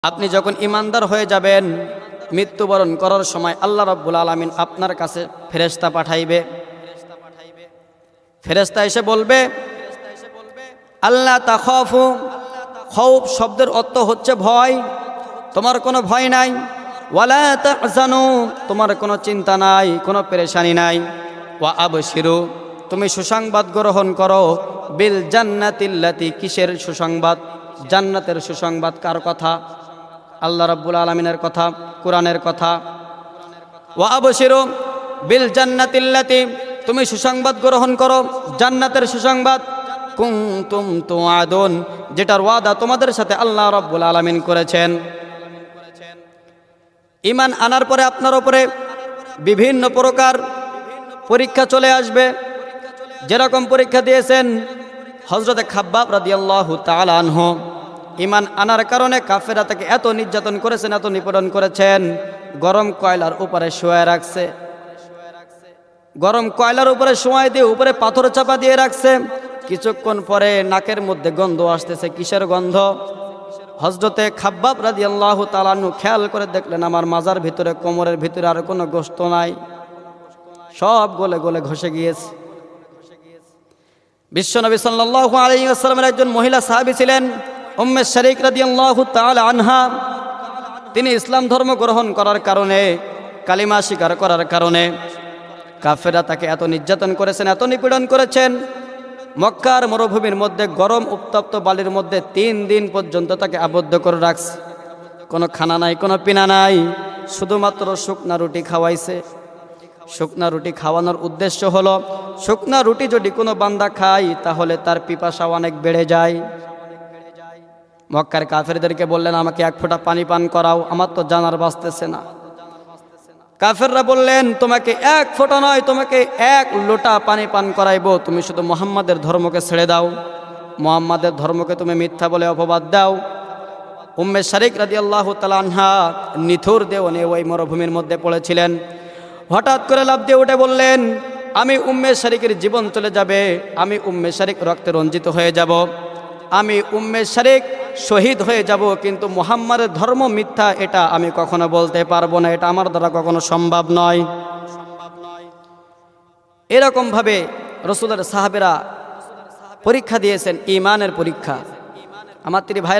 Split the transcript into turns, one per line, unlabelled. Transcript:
আপনি যখন ইমানদার হয়ে যাবেন, মৃত্যুবরণ করার সময় আল্লাহ রাব্বুল আলামিন আপনার কাছে ফেরেশতা পাঠাইবে। ফেরেশতা এসে বলবে, আল্লাহ তাখাফু, খৌফ শব্দের অর্থ হচ্ছে ভয়, তোমার কোনো ভয় নাই। ওয়ালা তাহজানু, তোমার কোনো চিন্তা নাই, কোনো পেরেশানি নাই। ওয়া আবশিরু, তুমি সুসংবাদ গ্রহণ করো। বিল জান্নাতিল্লাতি, কিসের সুসংবাদ? জান্নাতের সুসংবাদ। কার কথা? আল্লাহ রাব্বুল আলামিনের কথা, কোরআনের কথা। ওয়া আবশিরু বিল জান্নাতিল্লাতি, তুমি সুসংবাদ গ্রহণ করো জান্নাতের সুসংবাদ। কুনতুম তুআদুন, যেটার ওয়াদা তোমাদের সাথে আল্লাহ রাব্বুল আলামিন করেছেন। ঈমান আনার পরে আপনার উপরে বিভিন্ন প্রকার পরীক্ষা চলে আসবে। যেরকম পরীক্ষা দিয়েছেন হযরতে খাব্বাব রাদিয়াল্লাহু তাআলা আনহু। ঈমান আনার কারণে কাফেররা তাকে এত নির্যাতন করেছেন, এত নিপীড়ন করেছেন, গরম কয়লার উপরে শোয়া রাখছে। গরম কয়লার উপরে শোয়া দিয়ে উপরে পাথর চাপা দিয়ে রাখছে। কিছুক্ষণ পরে নাকের মধ্যে গন্ধ আসতেছে। কিসের গন্ধ? হযরতে খাব্বাব রাদিয়াল্লাহু তাআলা আনহু খেয়াল করে দেখলেন, আমার মাজার ভিতরে, কোমরের ভিতরে আর কোনো গোশত নাই, সব গলে গলে ঘষে গিয়েছে। বিশ্বনবী সাল্লাল্লাহু আলাইহি ওয়াসাল্লামের একজন মহিলা সাহাবী ছিলেন উম্মে শারিক রাদিয়াল্লাহু তাআলা আনহা। তিনি ইসলাম ধর্ম গ্রহণ করার কারণে, কালিমা স্বীকার করার কারণে কাফেররা তাকে এত নির্যাতন করেছেন, এত নিপীড়ন করেছেন। মক্কার মরুভূমির মধ্যে গরম উত্তপ্ত বালির মধ্যে 3 দিন পর্যন্ত তাকে আবদ্ধ করে রাখছে। কোনো খানা নাই, কোনো পিনা নাই, শুধুমাত্র শুকনা রুটি খাওয়াইছে। শুকনা রুটি খাওয়ানোর উদ্দেশ্য হলো, শুকনা রুটি যদি কোনো বান্দা খায় তাহলে তার পিপাসা অনেক বেড়ে যায়। মক্কার কাফেরদেরকে বললেন, আমাকে 1 ফোঁটা পানি পান করাও, আমার তো জানার বাঁচতেছে না। কাফেররা বললেন, তোমাকে 1 ফোঁটা নয়, তোমাকে 1 লোটা পানি পান করাইবো, তুমি শুধু মুহাম্মাদের ধর্মকে ছেড়ে দাও, মুহাম্মাদের ধর্মকে তুমি মিথ্যা বলে অপবাদ দাও। উম্মে শারিক রাদিয়াল্লাহু তাআলা আনহা নিথুর দেওয়ানে ওই মরুভূমির মধ্যে পড়েছিলেন। হঠাৎ করে লাফ দিয়ে উঠে বললেন, আমি উম্মে শারিকের জীবন চলে যাবে, আমি উম্মে শারিক রক্তে রঞ্জিত হয়ে যাব, আমি উম্মে শারিক শহীদ হয়ে যাব, কিন্তু মুহাম্মাদের ধর্ম মিথ্যা এটা আমি কখনো বলতে পারবো না, এটা আমার দ্বারা কখনো সম্ভব নয়। এরকমভাবে রাসূলের সাহাবীরা পরীক্ষা দিয়েছেন, ঈমানের পরীক্ষা। আমার ভাইরা,